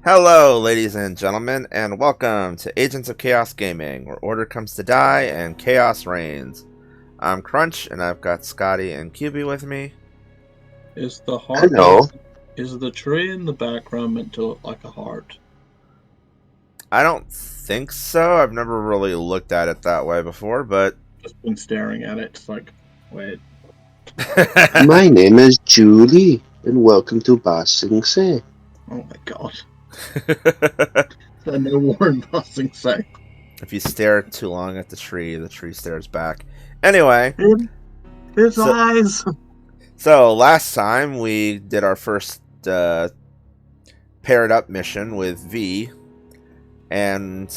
Hello, ladies and gentlemen, and welcome to Agents of Chaos Gaming, where order comes to die and chaos reigns. I'm Crunch, and I've got Scotty and QB with me. Is the heart? Hello. Is the tree in the background meant to look like a heart? I don't think so. I've never really looked at it that way before, but... Just been staring at it. It's like, wait. My name is Julie, and welcome to Basing Say. Oh my god. I know Warren Bossing say. If you stare too long at the tree stares back. Anyway. His eyes! So, last time we did our first paired up mission with V. And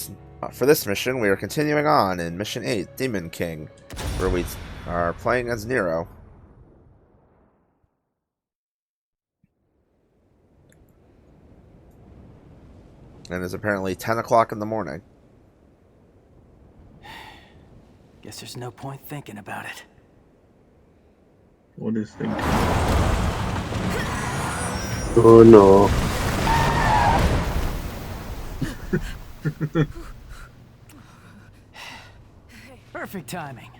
for this mission, we are continuing on in Mission 8, Demon King, where we are playing as Nero. And it's apparently 10 o'clock in the morning. Guess there's no point thinking about it. What is thinking? Oh no. Perfect timing.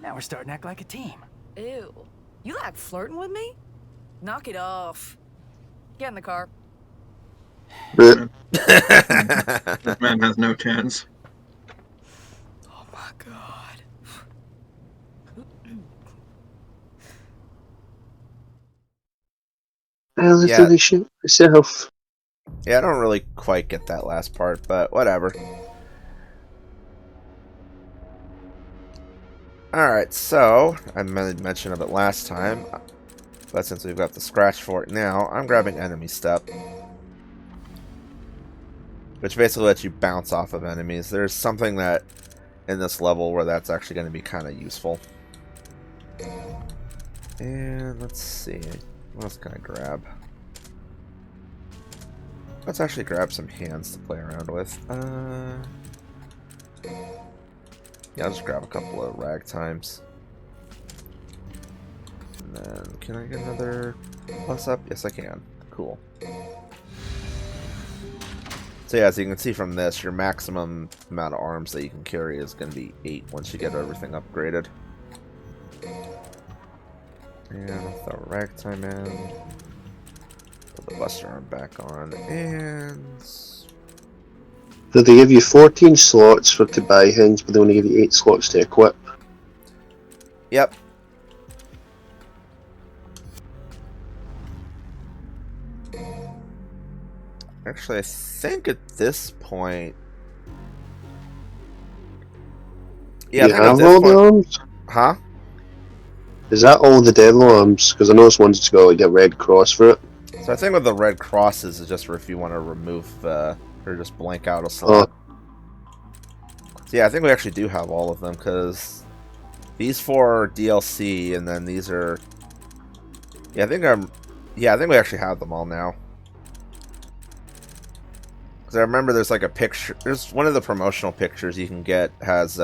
Now we're starting to act like a team. Ew. You like flirting with me? Knock it off. Get in the car. This man has no chance. Oh my god. I'll Yeah. finish it myself. Yeah, I don't really quite get that last part, but whatever. Alright, so, I made mention of it last time, but since we've got the scratch for it now, I'm grabbing enemy step. Which basically lets you bounce off of enemies. There's something that, in this level, where that's actually going to be kind of useful. And, let's see, what else can I grab? Let's actually grab some hands to play around with. Yeah, I'll just grab a couple of ragtimes. And then, can I get another plus up? Yes, I can. Cool. So yeah, as you can see from this, your maximum amount of arms that you can carry is going to be 8 once you get everything upgraded. And I'll throw a ragtime in. Put the buster arm back on, and... So they give you 14 slots for to buy hands, but they only give you 8 slots to equip. Yep. Actually, I think at this point... Yeah, I you think at have this all point... the arms? Huh? Is that all the devil arms? Because I know this one's got like a red cross for it. So I think with the red crosses is just for if you want to remove, or just blank out a slot. So yeah, I think we actually do have all of them, because these 4 are DLC, and then these are... Yeah, I think we actually have them all now. Because I remember there's like a picture... There's one of the promotional pictures you can get has,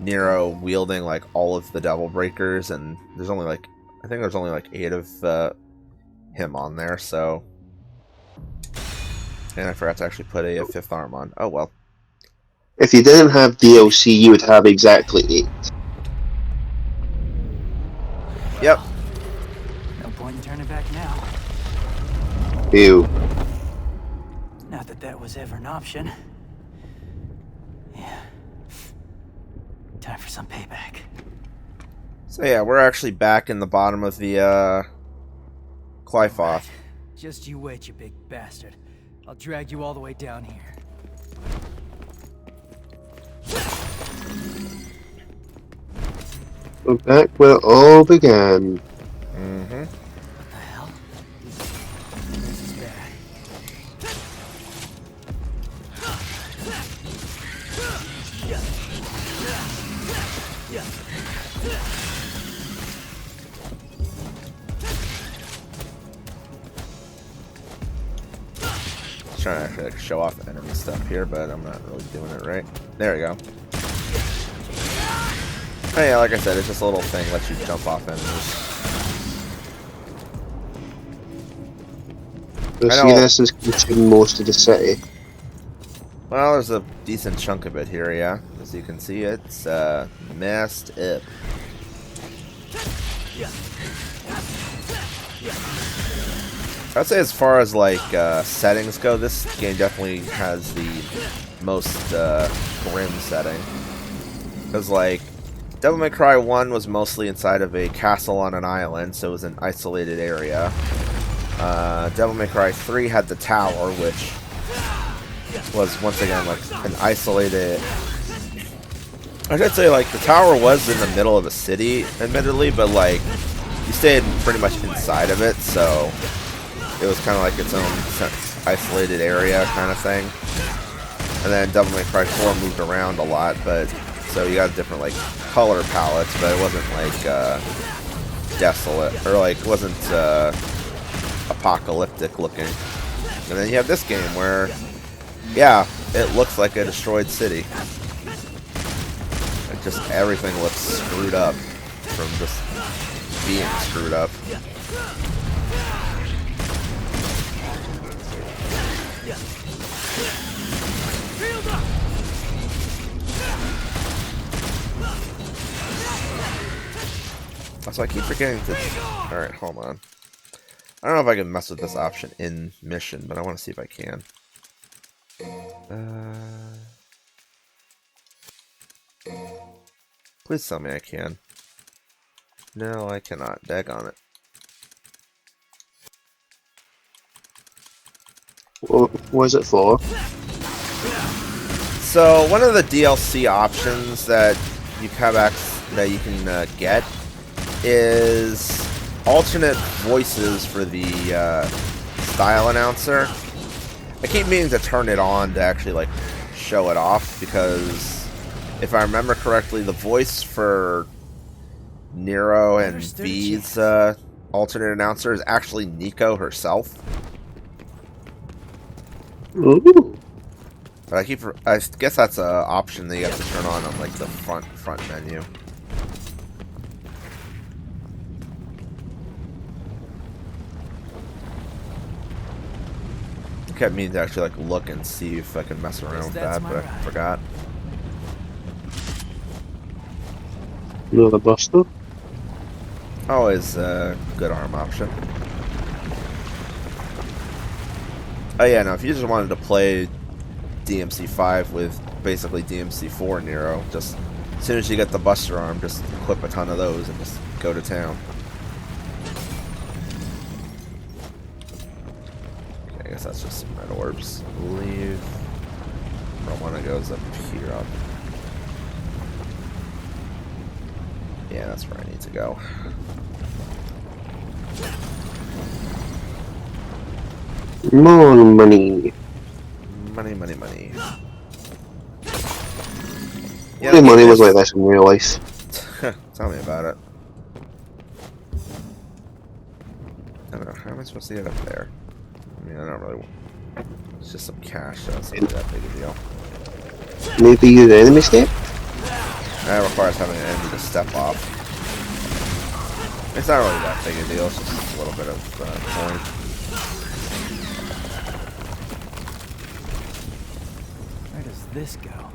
Nero wielding like all of the Devil Breakers, and there's only like... I think there's only like 8 of, him on there, so... And I forgot to actually put a 5th arm on. Oh well. If you didn't have DLC, you would have exactly 8. Yep. No point in turning back now. Ew. Not that that was ever an option. Yeah. Time for some payback. So yeah, we're actually back in the bottom of the, Clyfoth. Right. Just you wait, you big bastard. I'll drag you all the way down here. We're back where it all began. Mm-hmm. What the hell? This is bad. Trying to actually like, show off enemy stuff here, but I'm not really doing it right. There we go. Oh yeah, like I said, it's just a little thing that lets you jump off enemies. I I see know. this is consuming most of the city. Well, there's a decent chunk of it here, yeah. As you can see, it's messed up. I'd say as far as like settings go, this game definitely has the most grim setting. Because like Devil May Cry 1 was mostly inside of a castle on an island, so it was an isolated area. Devil May Cry 3 had the tower, which was once again like an isolated. I should say like the tower was in the middle of a city, admittedly, but like you stayed pretty much inside of it, so it was kind of like its own isolated area kind of thing. And then Devil May Cry 4 moved around a lot, but so you got different like color palettes, but it wasn't like desolate or like wasn't apocalyptic looking. And then you have this game where, yeah, it looks like a destroyed city. Like just everything looks screwed up from just being screwed up. So I keep forgetting to... Alright, hold on. I don't know if I can mess with this option in mission, but I want to see if I can. Please tell me I can. No, I cannot. Daggone it. What is it for? So one of the DLC options that you have that you can get is alternate voices for the style announcer. I keep meaning to turn it on to actually like show it off, because if I remember correctly, the voice for Nero and V's alternate announcer is actually Nico herself. Ooh. But I guess that's an option that you have to turn on like the front menu. I kept meaning to actually like look and see if I can mess around with that, but I forgot. Another buster. Always a good arm option. Oh yeah, now if you just wanted to play DMC5 with basically DMC4 Nero, just as soon as you get the buster arm, just equip a ton of those and just go to town. Okay, I guess that's just some red orbs, I believe. One goes up here up. Yeah, that's where I need to go. More money. Money, money, money. Yeah, money was like this in real life. Tell me about it. I don't know, how am I supposed to get up there? I mean, I don't really... It's just some cash, so it's not that big a deal. Maybe use enemy step? That requires having an enemy to step off. It's not really that big a deal, it's just a little bit of coin. Where does this go?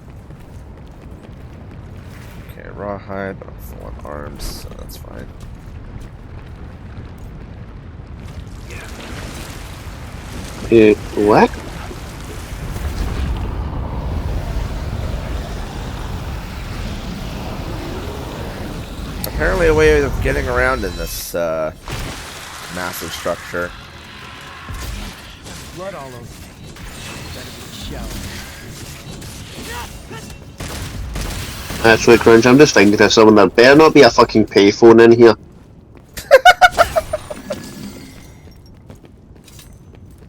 Okay, rawhide, but I'm full on arms, so that's fine. What? Apparently a way of getting around in this massive structure. Blood all over me. Better be showered. Actually, Crunch, I'm just thinking of someone. There better not be a fucking payphone in here.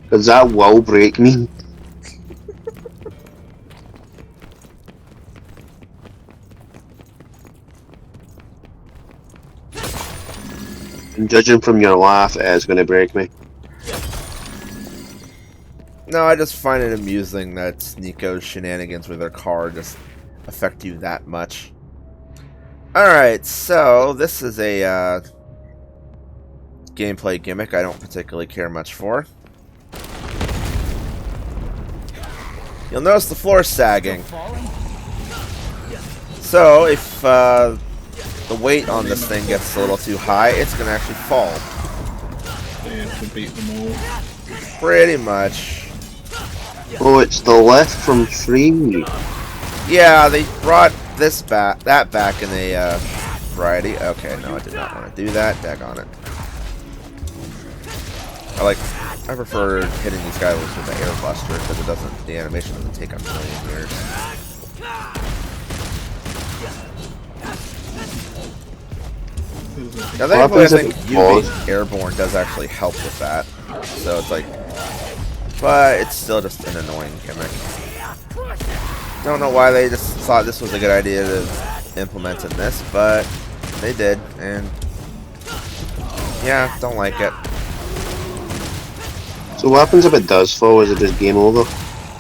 Because that will break me. And judging from your laugh, it's going to break me. No, I just find it amusing that Nico's shenanigans with her car just affect you that much. Alright, so this is a gameplay gimmick I don't particularly care much for. you'll notice the floor sagging. So if the weight on this thing gets a little too high, it's going to actually fall. So you have to beat them all. Pretty much. Oh, it's the left from 3. Yeah, they brought this back, that back in a variety. Okay, no, I did not want to do that. Daggone it. I prefer hitting these guys with the air buster because it doesn't. The animation doesn't take a million years. Now, thankfully, I think UV airborne does actually help with that. So it's like, but it's still just an annoying gimmick. Don't know why they just thought this was a good idea to implement in this, but they did, and yeah, don't like it. So what happens if it does fall? Is it just game over?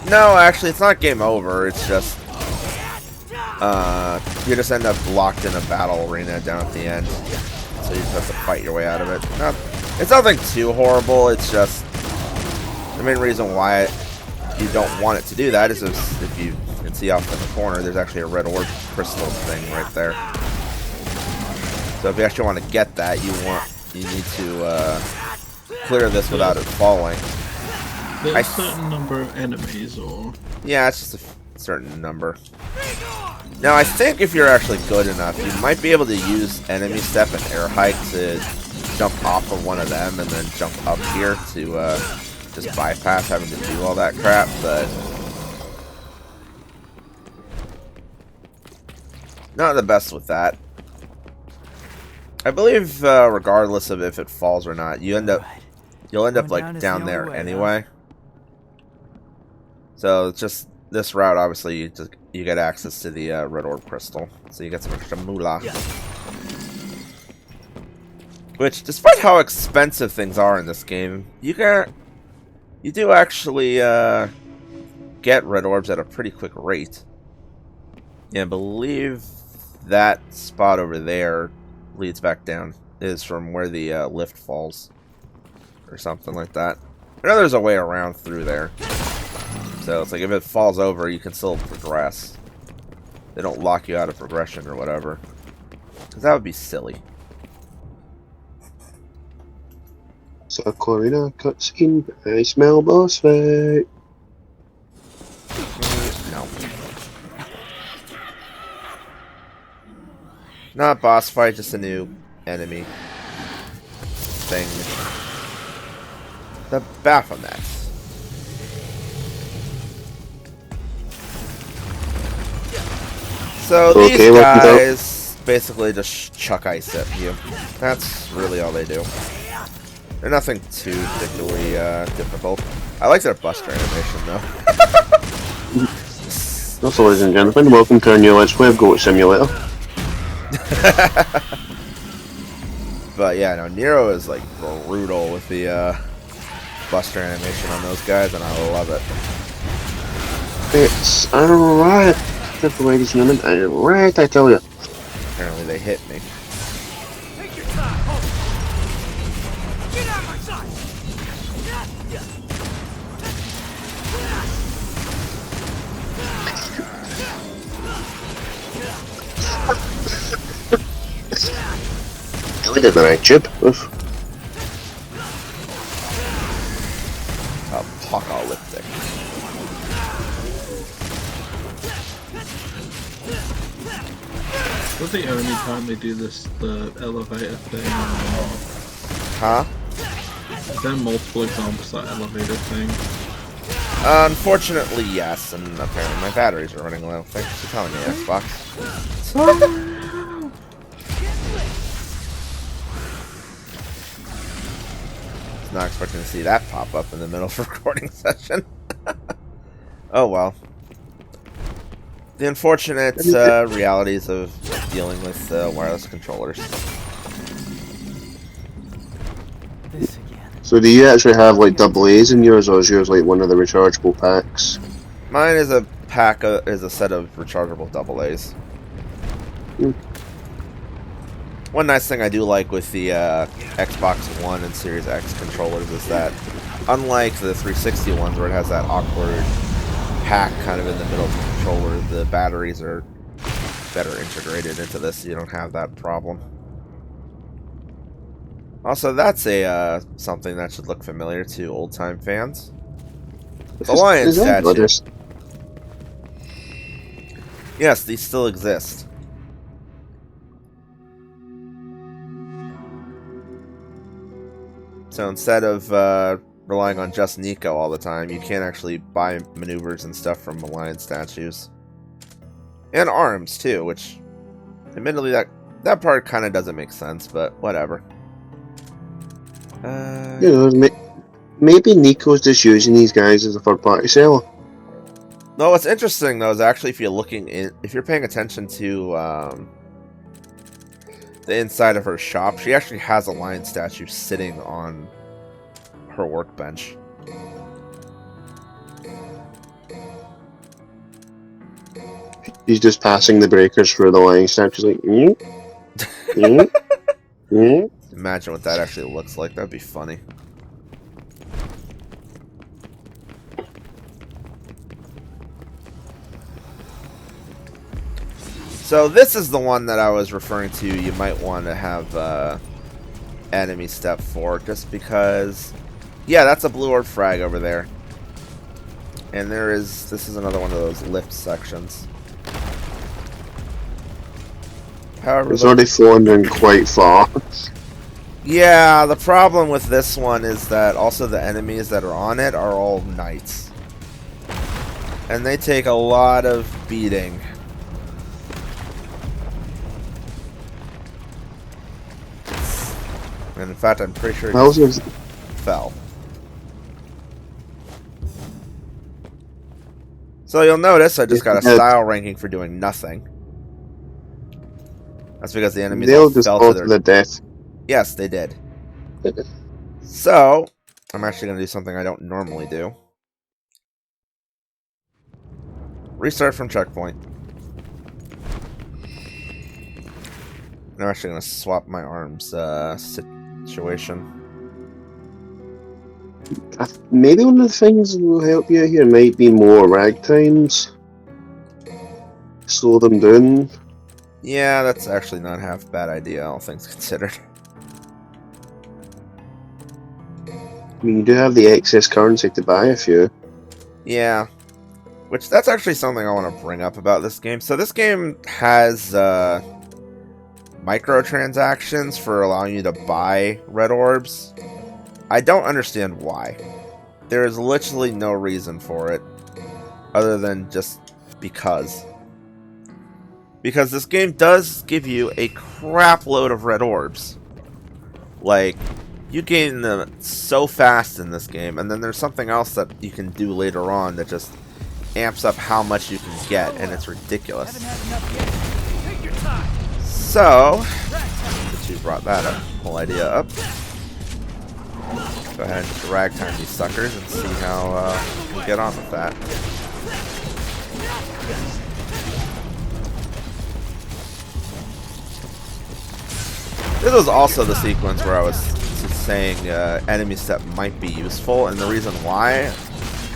No, actually, it's not game over. It's just you just end up locked in a battle arena down at the end, so you just have to fight your way out of it. It's nothing too horrible. It's just the main reason why you don't want it to do that is if you can see off in the corner, there's actually a red orb crystal thing right there. So if you actually want to get that, you need to clear this without it falling. There's a certain number of enemies, or yeah, it's just a certain number. Now I think if you're actually good enough, you might be able to use enemy step and air hike to jump off of one of them and then jump up here to just bypass having to do all that crap, but not the best with that. I believe regardless of if it falls or not, you'll end up like down there anyway. So it's just this route, obviously you get access to the red orb crystal, so you get some extra moolah. Which, despite how expensive things are in this game, you do actually get red orbs at a pretty quick rate. And I believe that spot over there leads back down is from where the lift falls, or something like that. I know there's a way around through there. So it's like if it falls over, you can still progress. They don't lock you out of progression or whatever, because that would be silly. So Corina cutscene. I smell boss fight. No. Not boss fight, just a new enemy thing. The Baphomet. So these guys basically just chuck ice at you. That's really all they do. They're nothing too particularly difficult. I like their buster animation though. Also, ladies and gentlemen, welcome to our new Let's Play of Goat Simulator. But yeah, no, Nero is like brutal with the buster animation on those guys, and I love it. It's alright. Ladies and gentlemen, alright, I tell you. Apparently they hit me. Take your time. Hold. Get out of my sight. We did the right chip. Oof. Apocalyptic. was the only time they do this, the elevator thing? Huh? Is there multiple examples of that elevator thing? Unfortunately, yes, and apparently my batteries are running low. Thanks for telling me, Xbox. Not expecting to see that pop up in the middle of a recording session. Oh well. The unfortunate realities of dealing with wireless controllers. This again. So do you actually have like double A's in yours, or is yours like one of the rechargeable packs? Mine is a pack is a set of rechargeable AA. One nice thing I do like with the Xbox One and Series X controllers is that, unlike the 360 ones where it has that awkward pack kind of in the middle of the controller. The batteries are better integrated into this, so you don't have that problem. Also, that's a something that should look familiar to old-time fans. The lion statue. Yes, these still exist. So instead of relying on just Nico all the time, you can actually buy maneuvers and stuff from the lion statues. And arms, too, which, admittedly, that part kind of doesn't make sense, but whatever. You know, maybe Nico's just using these guys as a third-party seller. No, what's interesting though is actually if you're paying attention to the inside of her shop, she actually has a lion statue sitting on her workbench. He's just passing the breakers for the lion statue. She's like, Imagine what that actually looks like. That'd be funny. So this is the one that I was referring to. You might want to have enemy step for, just because. Yeah, that's a blue orb frag over there, and this is another one of those lift sections. However, it's already flown quite far. Yeah, the problem with this one is that also the enemies that are on it are all knights, and they take a lot of beating. And in fact, I'm pretty sure it just fell. So you'll notice I just got a style ranking for doing nothing. That's because the enemies all fell to their death. Yes, they did. So, I'm actually going to do something I don't normally do. Restart from checkpoint. And I'm actually going to swap my arms situation. Maybe one of the things that will help you here might be more ragtimes. Slow them down. Yeah, that's actually not half a bad idea, all things considered. I mean, you do have the excess currency to buy a few. Yeah. Which, that's actually something I want to bring up about this game. So this game has microtransactions for allowing you to buy red orbs. I don't understand why. There is literally no reason for it, other than just because. Because this game does give you a crap load of red orbs. Like, you gain them so fast in this game, and then there's something else that you can do later on that just amps up how much you can get, and it's ridiculous. So, since you brought that whole idea up, go ahead and just ragtime these suckers and see how we get on with that. This was also the sequence where I was saying enemy step might be useful, and the reason why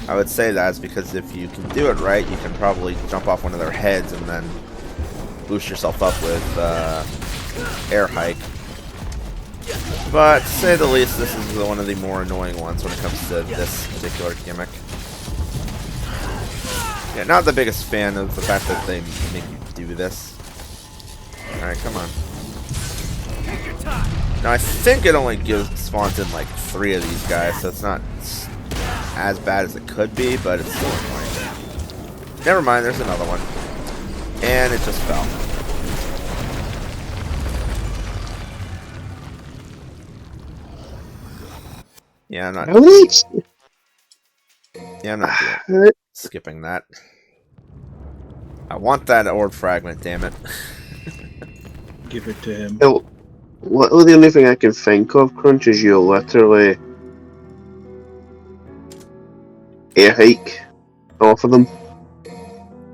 I would say that is because if you can do it right, you can probably jump off one of their heads and then boost yourself up with air hike. But to say the least, this is one of the more annoying ones when it comes to this particular gimmick. Yeah, not the biggest fan of the fact that they make you do this. Alright, come on. Now I think it only spawns in like 3 of these guys, so it's not as bad as it could be, but it's still annoying. Never mind, there's another one. And it just fell. Yeah, I'm not doing skipping that. I want that orb fragment, damn it. Give it to him. Well, the only thing I can think of, Crunch, is you literally air hike off of them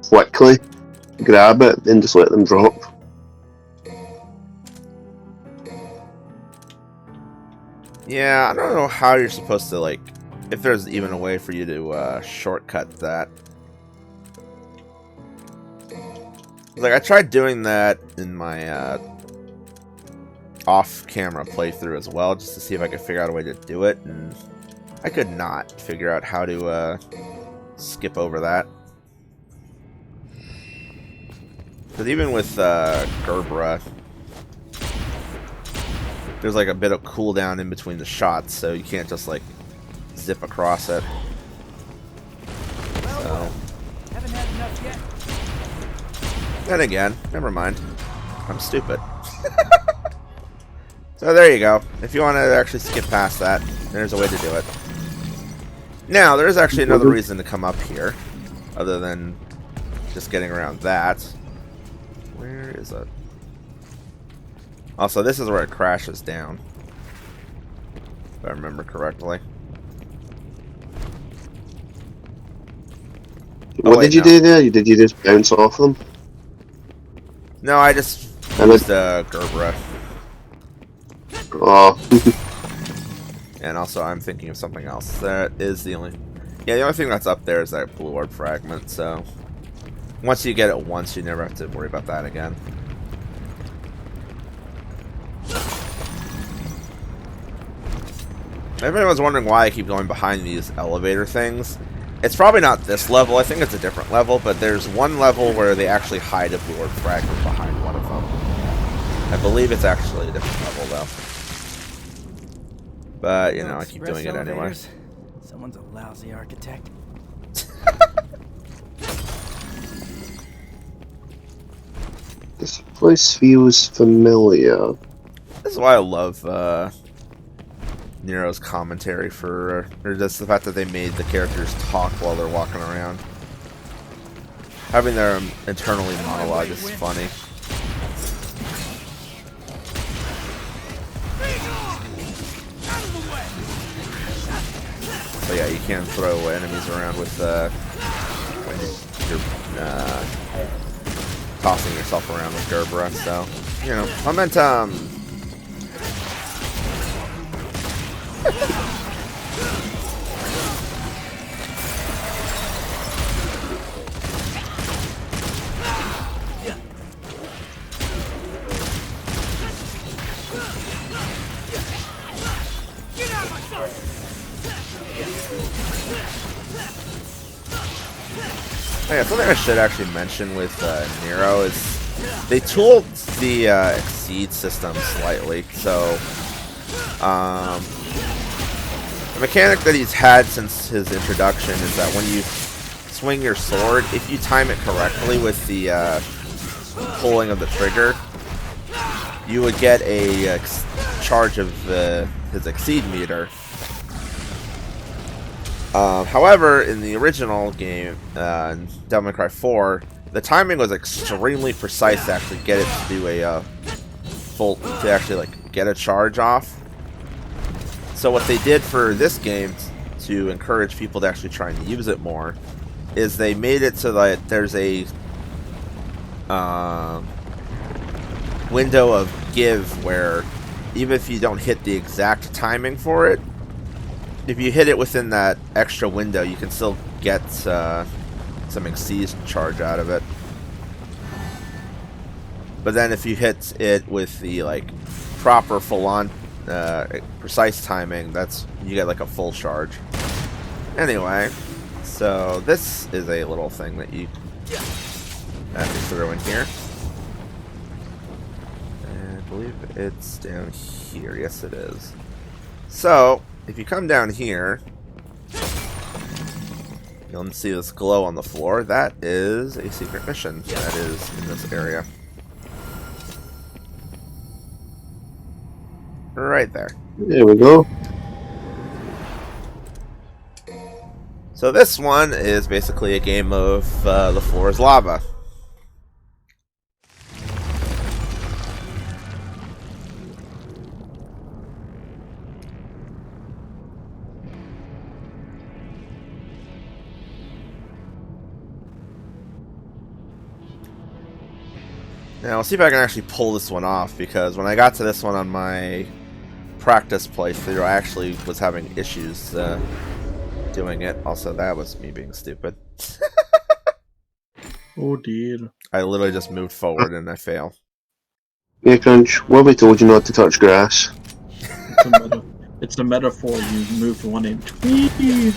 quickly, grab it, then just let them drop. Yeah, I don't know how you're supposed to, like, if there's even a way for you to shortcut that. Like, I tried doing that in my off-camera playthrough as well, just to see if I could figure out a way to do it, and I could not figure out how to skip over that. Because even with Gerbera, there's like a bit of cooldown in between the shots, so you can't just like zip across it. So. Haven't had enough yet. Then again, never mind. I'm stupid. So there you go. If you want to actually skip past that, there's a way to do it. Now, there's actually another reason to come up here, other than just getting around that. Where is it? Also, this is where it crashes down, if I remember correctly. What did you do there? Did you just bounce off them? No, I just used Gerbera. Oh. And also, I'm thinking of something else. That is the only... Yeah, the only thing that's up there is that blue orb fragment, so... Once you get it once, you never have to worry about that again. If anyone's wondering why I keep going behind these elevator things, it's probably not this level. I think it's a different level, but there's one level where they actually hide a blue orb fragment behind one of them. I believe it's actually a different level, though. But, you know, I keep doing it anyway. Someone's a lousy architect. This place feels familiar. This is why I love Nero's commentary for, or just the fact that they made the characters talk while they're walking around. Having their internally monologue is funny. So yeah, you can throw enemies around with when you're tossing yourself around with Gerbera. So you know, momentum. Oh yeah, something I should actually mention with Nero is they tooled the exceed system slightly. So the mechanic that he's had since his introduction is that when you swing your sword, if you time it correctly with the pulling of the trigger, you would get a charge of his exceed meter. However, in the original game, Devil May Cry 4, the timing was extremely precise to actually get it to do a to actually like get a charge off. So what they did for this game to encourage people to actually try and use it more is they made it so that there's a window of give where even if you don't hit the exact timing for it, if you hit it within that extra window, you can still get some exceed charge out of it. But then if you hit it with the like proper full-on precise timing, you get like a full charge. Anyway, so this is a little thing that you have to throw in here. And I believe it's down here. Yes, it is. So if you come down here, you'll see this glow on the floor. That is a secret mission that is in this area. Right there. There we go. So this one is basically a game of the floor is lava. Now, I'll see if I can actually pull this one off, because when I got to this one on my practice playthrough, I actually was having issues doing it. Also, that was me being stupid. Oh dear. I literally just moved forward and I fail. Yeah, Crunch, what have we told you not to touch grass? It's a metaphor. You moved 1 inch. Whee!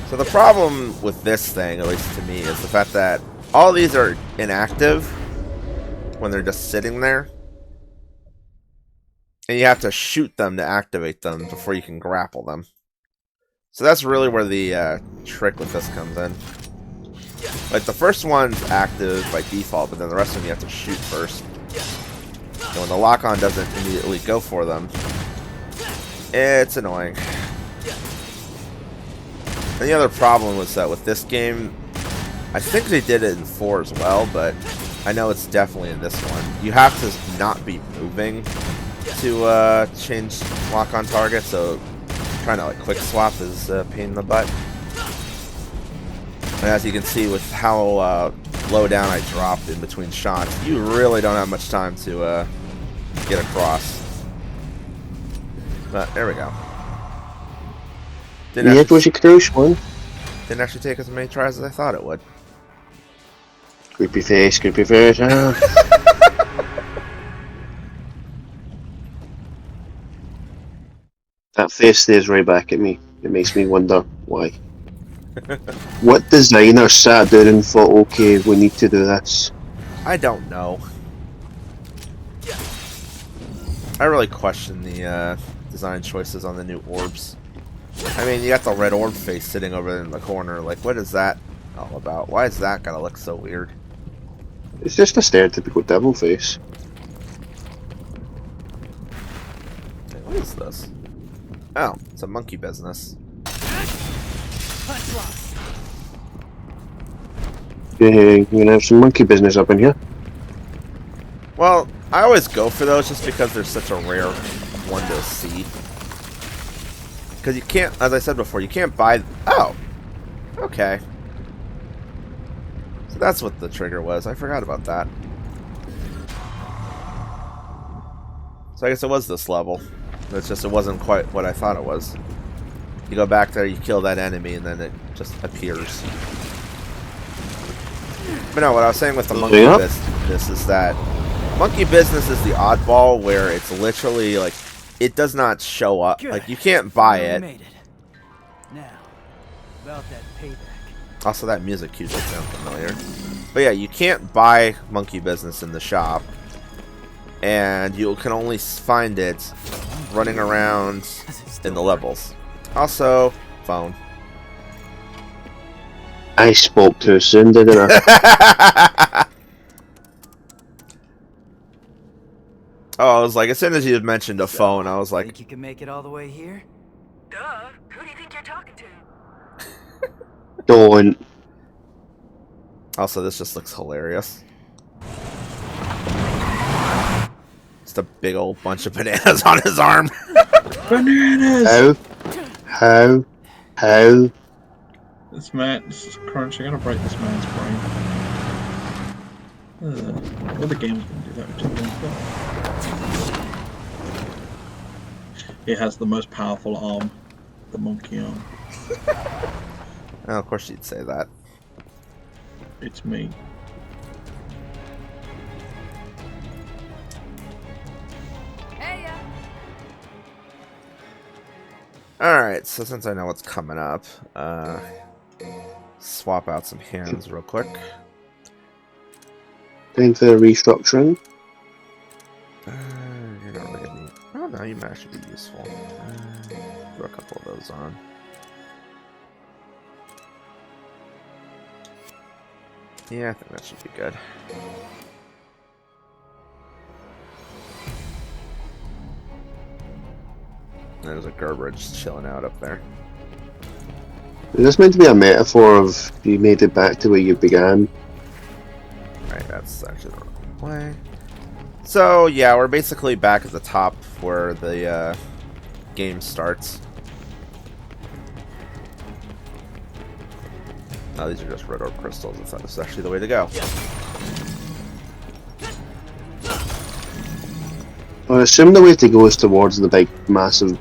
So the problem with this thing, at least to me, is the fact that all these are inactive when they're just sitting there. And you have to shoot them to activate them before you can grapple them. So that's really where the trick with this comes in. Like, the first one's active by default, but then the rest of them you have to shoot first. And when the lock-on doesn't immediately go for them, it's annoying. And the other problem was that with this game, I think they did it in 4 as well, but I know it's definitely in this one. You have to not be moving to change lock-on target, so trying to like quick swap is a pain in the butt. And as you can see with how low down I dropped in between shots, you really don't have much time to get across. But there we go. Yeah, it was a cruise one. Didn't actually take as many tries as I thought it would. Creepy face, huh? That face stares right back at me. It makes me wonder why. What designer sat there and thought, okay, we need to do this? I don't know. I really question the design choices on the new orbs. I mean, you got the red orb face sitting over there in the corner. Like, what is that all about? Why is that gonna look so weird? It's just a stereotypical devil face. Hey, what is this? Oh, it's a monkey business. Yeah, you're gonna have some monkey business up in here. Well, I always go for those just because they're such a rare one to see. Because you can't, as I said before, you can't buy... Oh! Okay. So that's what the trigger was. I forgot about that. So I guess it was this level. It's just it wasn't quite what I thought it was. You go back there, you kill that enemy, and then it just appears. But no, what I was saying with the monkey business is that monkey business is the oddball where it's literally like it does not show up. Like you can't buy it. Now, about that payback. Also, that music cue does sound familiar. But yeah, you can't buy monkey business in the shop, and you can only find it running around in the levels. Also, phone. I spoke too soon, didn't I? Oh, I was like, as soon as you had mentioned a phone, I was like, think you can make it all the way here? Duh. Who do you think you're talking to? Don't. also, this just looks hilarious. Just a big old bunch of bananas on his arm. Bananas! How? This is Crunch. I'm gonna break this man's brain. Well, the game's gonna do that too. It has the most powerful arm, the monkey arm. Oh, of course you'd say that. It's me. Hey, Alright, so since I know what's coming up, swap out some hands real quick. Time for restructuring. You're not really gonna need... Oh no, you might actually be useful. Throw a couple of those on. Yeah, I think that should be good. There's a garbage chilling out up there. Is this meant to be a metaphor of you made it back to where you began? Right, that's actually the wrong way. So, yeah, we're basically back at the top where the game starts. Oh, these are just red orb crystals. I thought this was actually the way to go. I assume the way to go is towards the big, massive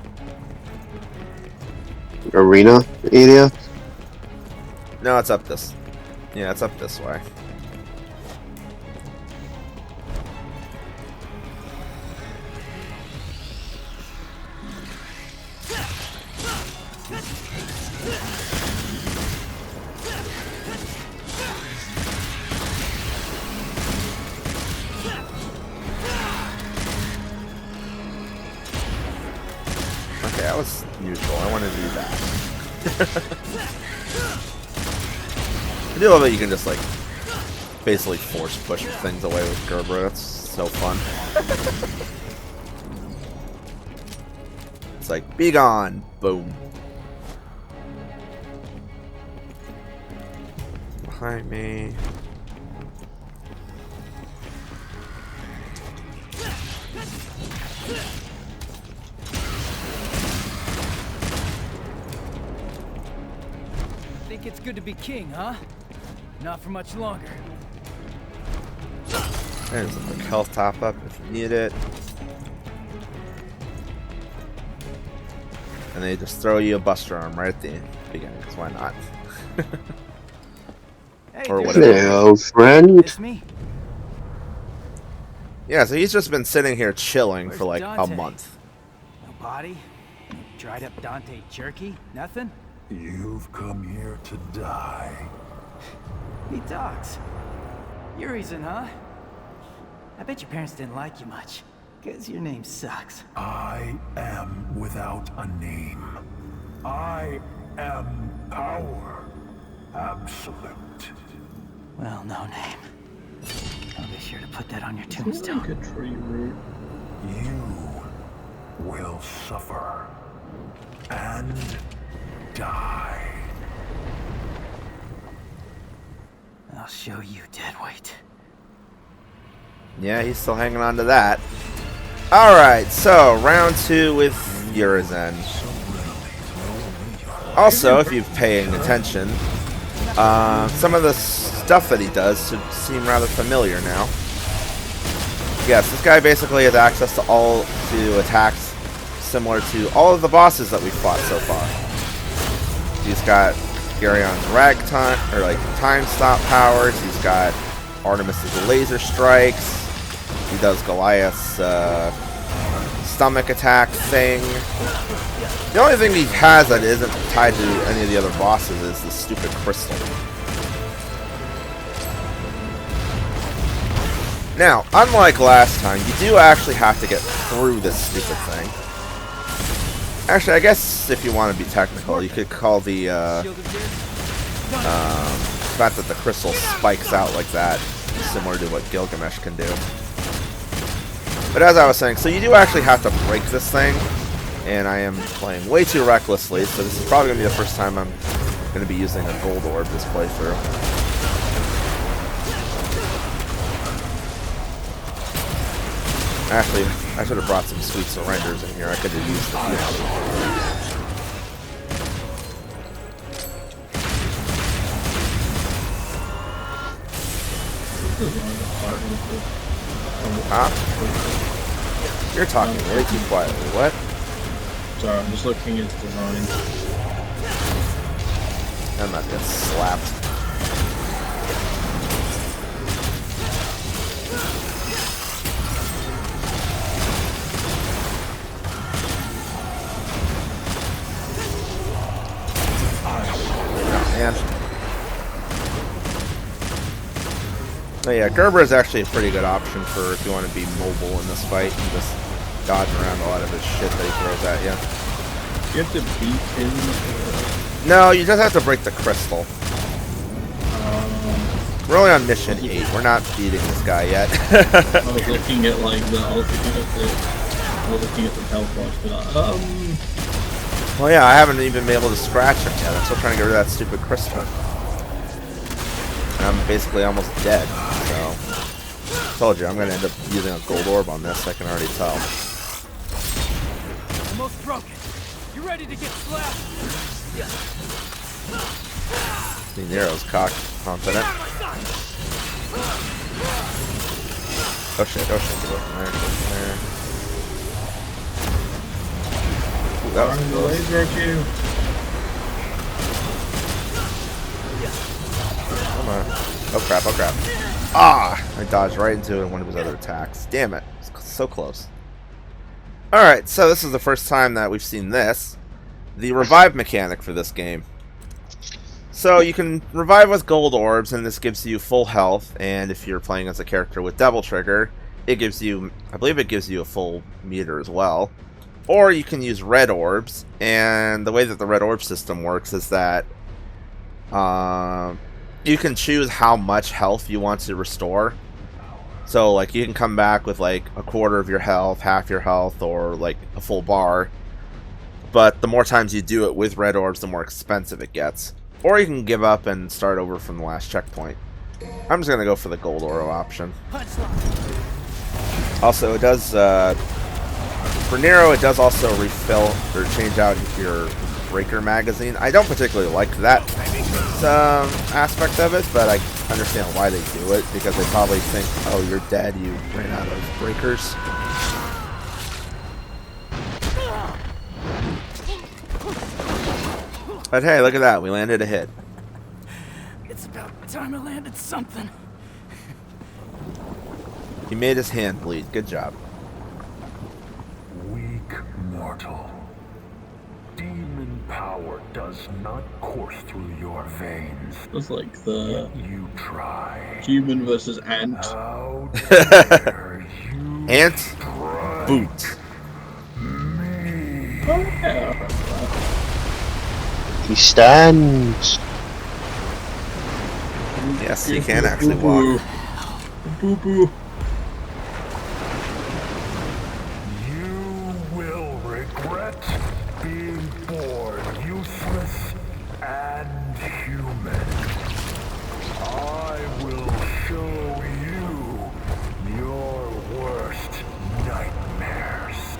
arena area. No, it's up this. Yeah, it's up this way. Okay, that was neutral. I want to do that. I do love that you can just like basically force push things away with Gerber. That's so fun. It's like, be gone! Boom. Behind me. Think it's good to be king, huh? Not for much longer. There's a quick health top up if you need it. And they just throw you a Buster Arm right at the beginning, because why not? Hey, Or there's whatever. Hello, friend. Miss me? Yeah, so he's just been sitting here chilling Where's for like Dante? a month. No body? No dried up Dante jerky? Nothing? You've come here to die. He talks. Your reason, huh? I bet your parents didn't like you much. Cause your name sucks. I am without a name. I am power. Absolute. Well, no name. I'll be sure to put that on your It's tombstone. like a tree root. You will suffer and die. I'll show you, deadweight. Yeah, he's still hanging on to that. Alright, so round 2 with Urizen. Also, if you're paying attention, some of the stuff that he does should seem rather familiar now. Yes, this guy basically has access to attacks similar to all of the bosses that we fought so far. He's got Garion's time stop powers. He's got Artemis's laser strikes. He does Goliath's stomach attack thing. The only thing he has that isn't tied to any of the other bosses is the stupid crystal. Now, unlike last time, you do actually have to get through this stupid thing. Actually, I guess if you want to be technical, you could call the fact that the crystal spikes out like that similar to what Gilgamesh can do. But as I was saying, so you do actually have to break this thing, and I am playing way too recklessly, so this is probably going to be the first time I'm going to be using a gold orb this playthrough. Actually, I should have brought some sweet surrenders in here. I could have used the Huh? You're talking way too quietly. What? Sorry, I'm just looking at the design. I'm not getting slapped. Man. Oh yeah, Gerber is actually a pretty good option for if you want to be mobile in this fight and just dodge around a lot of his shit that he throws at you. You have to beat him. No, you just have to break the crystal. We're only on mission 8. We're not beating this guy yet. I was looking at like the health bars, but Well, yeah, I haven't even been able to scratch him yet. I'm still trying to get rid of that stupid crystal. And I'm basically almost dead, so... Told you, I'm going to end up using a gold orb on this, I can already tell. Almost broken. You ready to get slapped? See, Nero's confident. Oh shit, get away from there, Ooh, that was close. laser at you. Oh crap, oh crap. Ah! I dodged right into one of his other attacks. Damn it. So close. Alright, so this is the first time that we've seen this. The revive mechanic for this game. So you can revive with gold orbs, and this gives you full health, and if you're playing as a character with Devil Trigger, it gives you, I believe it gives you a full meter as well. Or you can use red orbs, and the way that the red orb system works is that you can choose how much health you want to restore. So like you can come back with like a quarter of your health, half your health, or like a full bar. But the more times you do it with red orbs, the more expensive it gets. Or you can give up and start over from the last checkpoint. I'm just going to go for the gold oro option. Also, it does, for Nero, it does also refill or change out your breaker magazine. I don't particularly like that aspect of it, but I understand why they do it, because they probably think, oh, you're dead, you ran out of breakers. But hey, look at that, we landed a hit. It's about time I landed something. He made his hand bleed, good job. Weak mortal. Demon power does not course through your veins. It's like the You try. human versus ant. How dare you Ant, strike boot. me? Oh, yeah. He stands. Yes, he can actually walk. Boo boo. You will regret being born useless and human. I will show you your worst nightmares.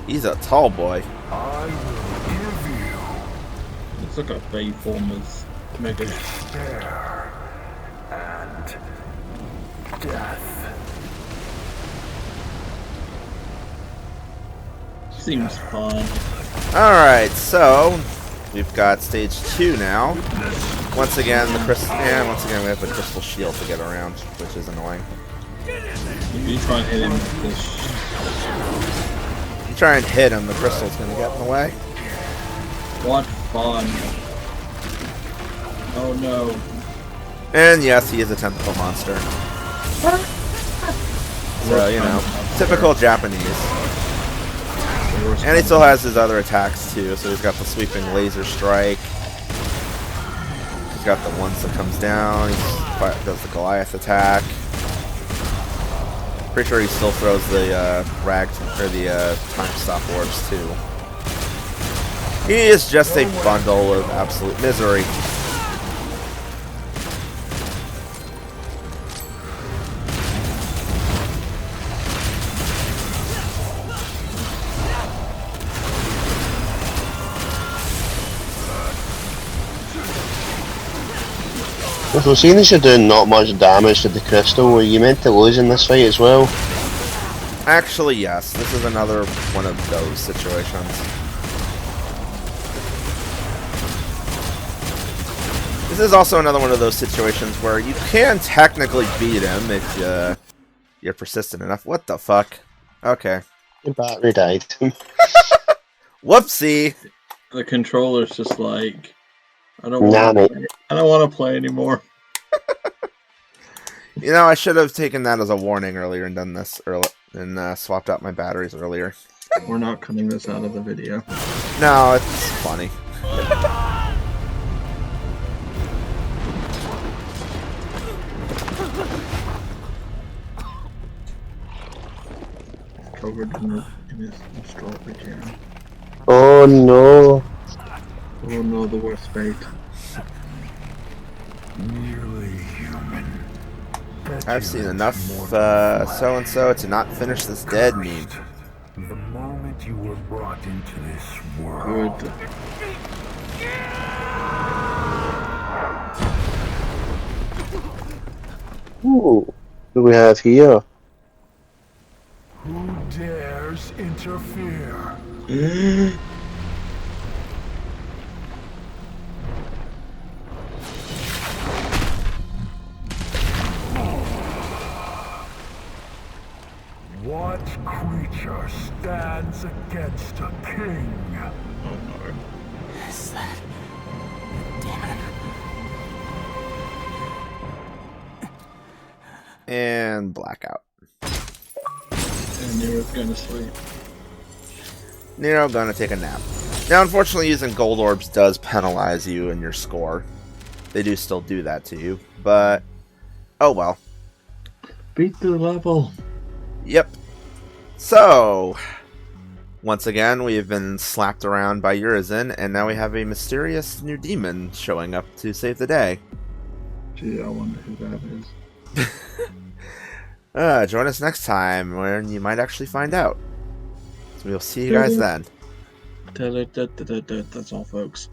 He's a tall boy. I will give you It's like a bay form as mega. despair and death. Seems fun. Alright, so we've got stage 2 now. Once again, once again we have the crystal shield to get around, which is annoying. If you try and hit him with this, If you try and hit him, the crystal's gonna get in the way. what fun. Oh no. And yes, he is a tentacle monster. So, you know, typical Japanese. And he still has his other attacks too, so he's got the sweeping laser strike. He's got the once that comes down, he does the Goliath attack. Pretty sure he still throws the time stop orbs too. He is just a bundle of absolute misery. So seeing as you're doing not much damage to the crystal, were you meant to lose in this fight as well? Actually, yes. This is another one of those situations. This is also another one of those situations where you can technically beat him if you're persistent enough. What the fuck? Okay. Your battery died. Whoopsie! The controller's just like, I don't Nah, want to mate. play. I don't want to play anymore. You know, I should have taken that as a warning earlier and done this early and swapped out my batteries earlier. We're not cutting this out of the video. No, it's funny. Covered in his strawberry jam. Oh no. Oh no, the worst fate. Merely human. I've seen enough so-and-so to not finish this dead meme. The moment you were brought into this world, Good. Ooh. What do we have here? who dares interfere? Which creature stands against a king? Oh no. Is that a demon? And blackout. And Nero's going to sleep. Nero gonna take a nap. Now, unfortunately, using gold orbs does penalize you in your score. They do still do that to you, but oh well. Beat the level. Yep. So, once again, we have been slapped around by Urizen, and now we have a mysterious new demon showing up to save the day. Gee, I wonder who that is. Join us next time, when you might actually find out. So we'll see you guys then. That's all, folks.